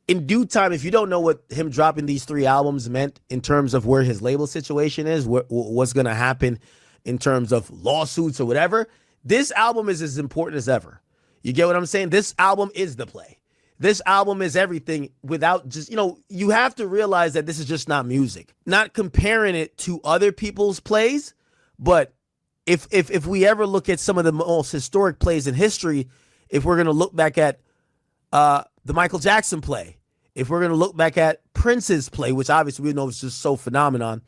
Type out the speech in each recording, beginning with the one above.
in due time, if you don't know what him dropping these 3 albums meant in terms of where his label situation is, what's going to happen in terms of lawsuits or whatever, this album is as important as ever. You get what I'm saying? This album is the play. This album is everything without just, you have to realize that this is just not music. Not comparing it to other people's plays, but if we ever look at some of the most historic plays in history, if we're going to look back at the Michael Jackson play, if we're going to look back at Prince's play, which obviously we know is just so phenomenal,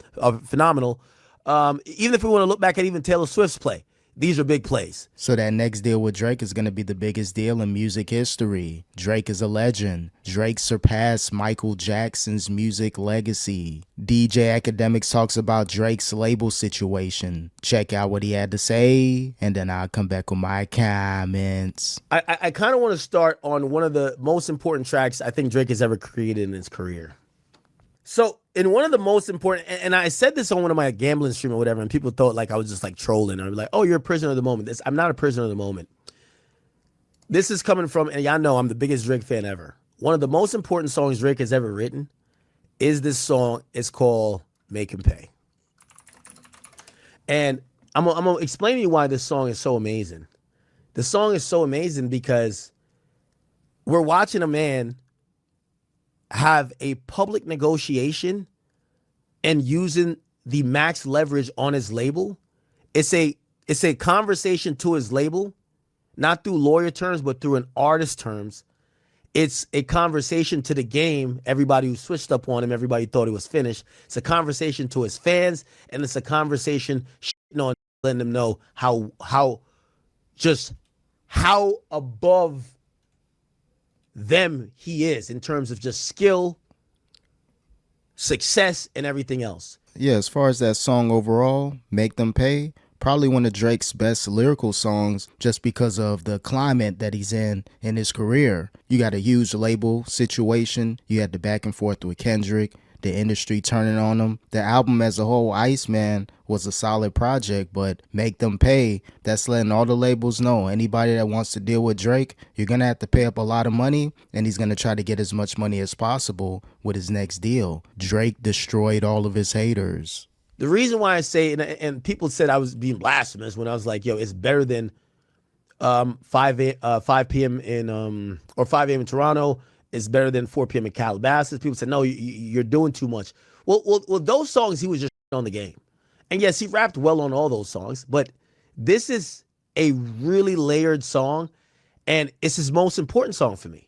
even if we want to look back at even Taylor Swift's play, these are big plays. So that next deal with Drake is going to be the biggest deal in music history. Drake is a legend. Drake surpassed Michael Jackson's music legacy. DJ Akademiks talks about Drake's label situation. Check out what he had to say, and then I'll come back with my comments. I kind of want to start on one of the most important tracks I think Drake has ever created in his career. So in one of the most important, and I said this on one of my gambling stream or whatever, and people thought like I was just like trolling. I'd be like, oh, you're a prisoner of the moment. I'm not a prisoner of the moment. This is coming from, and y'all know I'm the biggest Drake fan ever. One of the most important songs Drake has ever written is this song. It's called Make Him Pay. And I'm gonna explain to you why this song is so amazing. The song is so amazing because we're watching a man have a public negotiation and using the max leverage on his label. It's a conversation to his label, not through lawyer terms, but through an artist terms. It's a conversation to the game, everybody who switched up on him, everybody thought he was finished. It's a conversation to his fans, and it's a conversation on letting them know how above them he is in terms of just skill, success, and everything else. Yeah, as far as that song overall, Make Them Pay, probably one of Drake's best lyrical songs just because of the climate that he's in his career. You got a huge label situation. You had the back and forth with Kendrick, the industry turning on him. The album as a whole, Iceman, was a solid project, but Make Them Pay, that's letting all the labels know anybody that wants to deal with Drake, you're going to have to pay up a lot of money, and he's going to try to get as much money as possible with his next deal. Drake destroyed all of his haters. The reason why I say, and people said I was being blasphemous when I was like, yo, it's better than 5 p.m. or 5 a.m. in Toronto. It's better than 4 p.m. in Calabasas. People said, no, you're doing too much. Well, those songs, he was just on the game. And yes, he rapped well on all those songs, but this is a really layered song, and it's his most important song for me.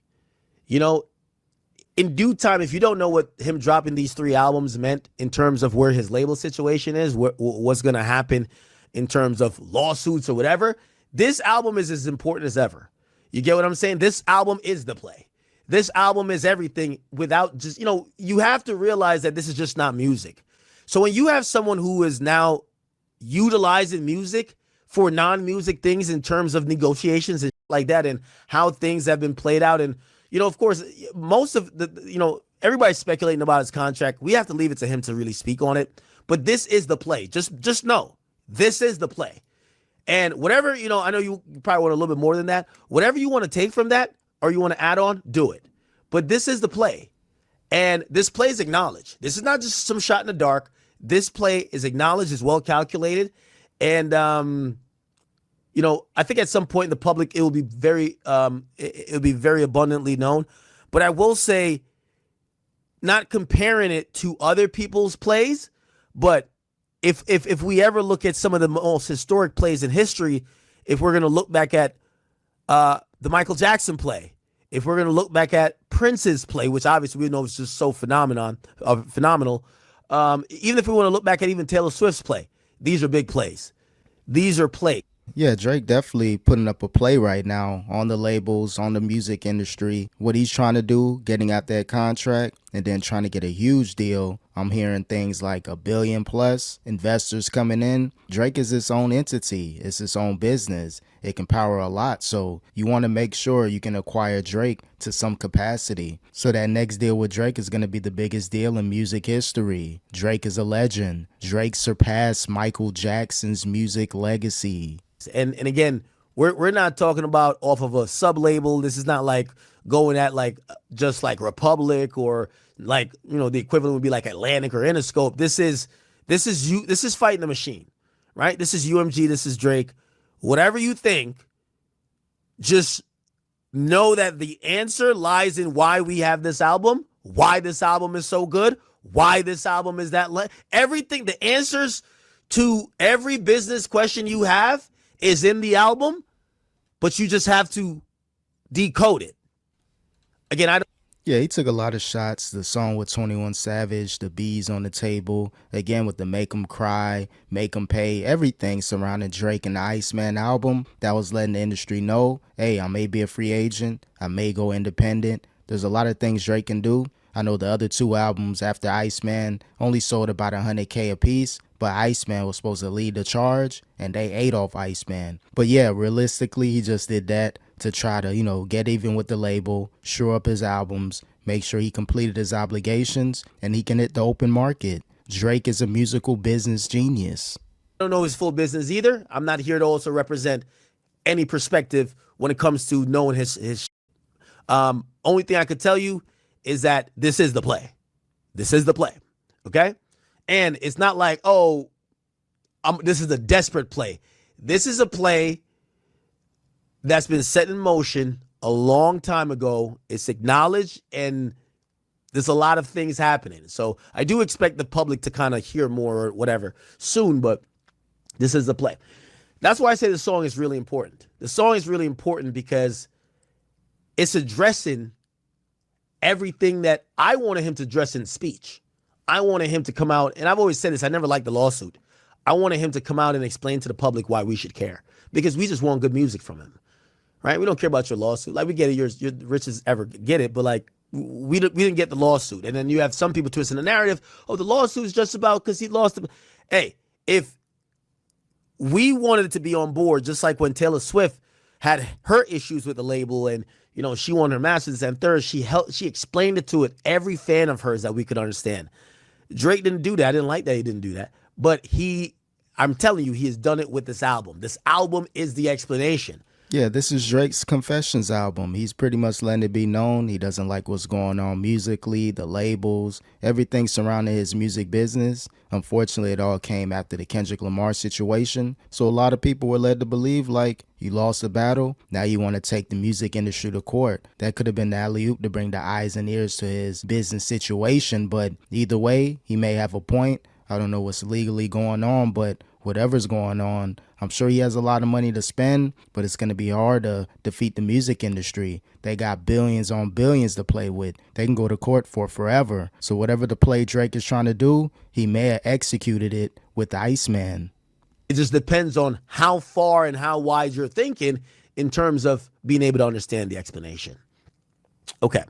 In due time, if you don't know what him dropping these 3 albums meant in terms of where his label situation is, what's going to happen in terms of lawsuits or whatever, this album is as important as ever. You get what I'm saying? This album is the play. This album is everything without just, you have to realize that this is just not music. So when you have someone who is now utilizing music for non-music things in terms of negotiations and like that, and how things have been played out, and of course, most of the, everybody's speculating about his contract. We have to leave it to him to really speak on it. But this is the play. Just know, this is the play. And whatever, I know you probably want a little bit more than that. Whatever you want to take from that or you want to add on, do it. But this is the play. And this play is acknowledged. This is not just some shot in the dark. This play is acknowledged, is well calculated. And, I think at some point in the public, it will be very abundantly known. But I will say, not comparing it to other people's plays, but if we ever look at some of the most historic plays in history, if we're going to look back at the Michael Jackson play, if we're going to look back at Prince's play, which obviously we know is just so phenomenal, even if we want to look back at even Taylor Swift's play, these are big plays. These are plays. Yeah, Drake definitely putting up a play right now on the labels, on the music industry. What he's trying to do, getting out that contract and then trying to get a huge deal. I'm hearing things like $1 billion plus, investors coming in. Drake is its own entity. It's its own business. It can power a lot. So you want to make sure you can acquire Drake to some capacity. So that next deal with Drake is going to be the biggest deal in music history. Drake is a legend. Drake surpassed Michael Jackson's music legacy. And again, we're not talking about off of a sub label. This is not like going at like just like Republic or like, you know, the equivalent would be like Atlantic or Interscope. This is fighting the machine, right? This is UMG, this is Drake. Whatever you think, just know that the answer lies in why we have this album, why this album is so good, why this album is that everything, the answers to every business question you have is in the album, but you just have to decode it. Again, I don't. Yeah, he took a lot of shots. The song with 21 Savage, the Bees on the Table, again with the Make 'Em Cry, Make 'Em Pay, everything surrounding Drake and the Iceman album that was letting the industry know, hey, I may be a free agent, I may go independent. There's a lot of things Drake can do. I know the other two albums after Iceman only sold about 100K a piece, but Iceman was supposed to lead the charge, and they ate off Iceman. But yeah, realistically, he just did that to try to, you know, get even with the label, shore up his albums, make sure he completed his obligations, and he can hit the open market. Drake is a musical business genius. I don't know his full business either. I'm not here to also represent any perspective when it comes to knowing his. Only thing I could tell you is that this is the play. This is the play, okay? And it's not like, oh, this is a desperate play. This is a play that's been set in motion a long time ago. It's acknowledged, and there's a lot of things happening. So I do expect the public to kind of hear more or whatever soon, but this is the play. That's why I say the song is really important. The song is really important because it's addressing everything that I wanted him to address in speech. I wanted him to come out, and I've always said this, I never liked the lawsuit. I wanted him to come out and explain to the public why we should care, because we just want good music from him, right? We don't care about your lawsuit. Like, we get it, you're rich as ever, get it, but like, we didn't get the lawsuit. And then you have some people twisting the narrative, oh, the lawsuit is just about because he lost it. Hey, if we wanted to be on board, just like when Taylor Swift had her issues with the label and, you know, she won her masters and third, she explained it to every fan of hers that we could understand. Drake didn't do that. I didn't like that he didn't do that. But I'm telling you, he has done it with this album. This album is the explanation. Yeah, this is Drake's Confessions album. He's pretty much letting it be known he doesn't like what's going on musically, the labels, everything surrounding his music business. Unfortunately, it all came after the Kendrick Lamar situation. So a lot of people were led to believe like you lost the battle. Now you want to take the music industry to court. That could have been the alley-oop to bring the eyes and ears to his business situation. But either way, he may have a point. I don't know what's legally going on, but whatever's going on, I'm sure he has a lot of money to spend, but it's going to be hard to defeat the music industry. They got billions on billions to play with. They can go to court for forever. So whatever the play Drake is trying to do, he may have executed it with the Iceman. It just depends on how far and how wide you're thinking in terms of being able to understand the explanation. Okay.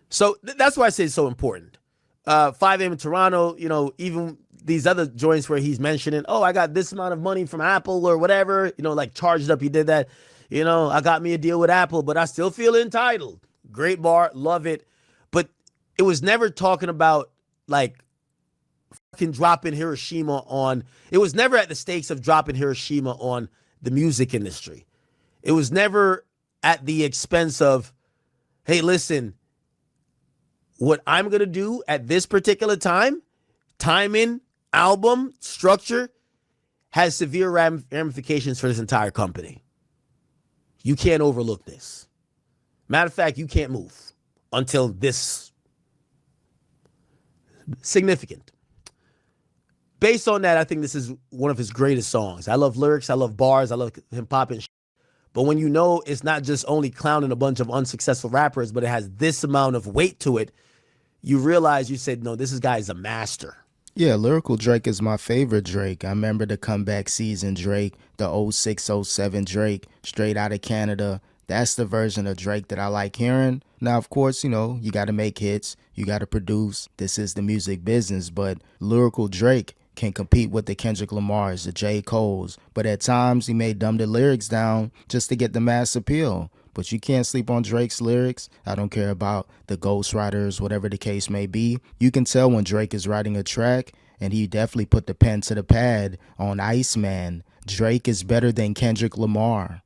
So that's why I say it's so important. 5 a.m. in Toronto, you know, even these other joints where he's mentioning, oh, I got this amount of money from Apple or whatever, you know, like Charged Up, he did that. You know, I got me a deal with Apple, but I still feel entitled. Great bar, love it. But it was never talking about like fucking dropping Hiroshima on, it was never at the stakes of dropping Hiroshima on the music industry. It was never at the expense of, hey, listen, what I'm going to do at this particular time, timing, album, structure, has severe ramifications for this entire company. You can't overlook this. Matter of fact, you can't move until this. Significant. Based on that, I think this is one of his greatest songs. I love lyrics, I love bars, I love him popping shit. But when you know it's not just only clowning a bunch of unsuccessful rappers, but it has this amount of weight to it, you realize you said, no, this guy is a master. Yeah, Lyrical Drake is my favorite Drake. I remember the comeback season Drake, the 06-07 Drake, straight out of Canada. That's the version of Drake that I like hearing. Now, of course, you know, you got to make hits. You got to produce. This is the music business. But Lyrical Drake can compete with the Kendrick Lamars, the J. Coles. But at times, he may dumb the lyrics down just to get the mass appeal. But you can't sleep on Drake's lyrics. I don't care about the ghostwriters, whatever the case may be. You can tell when Drake is writing a track, and he definitely put the pen to the pad on Iceman. Drake is better than Kendrick Lamar.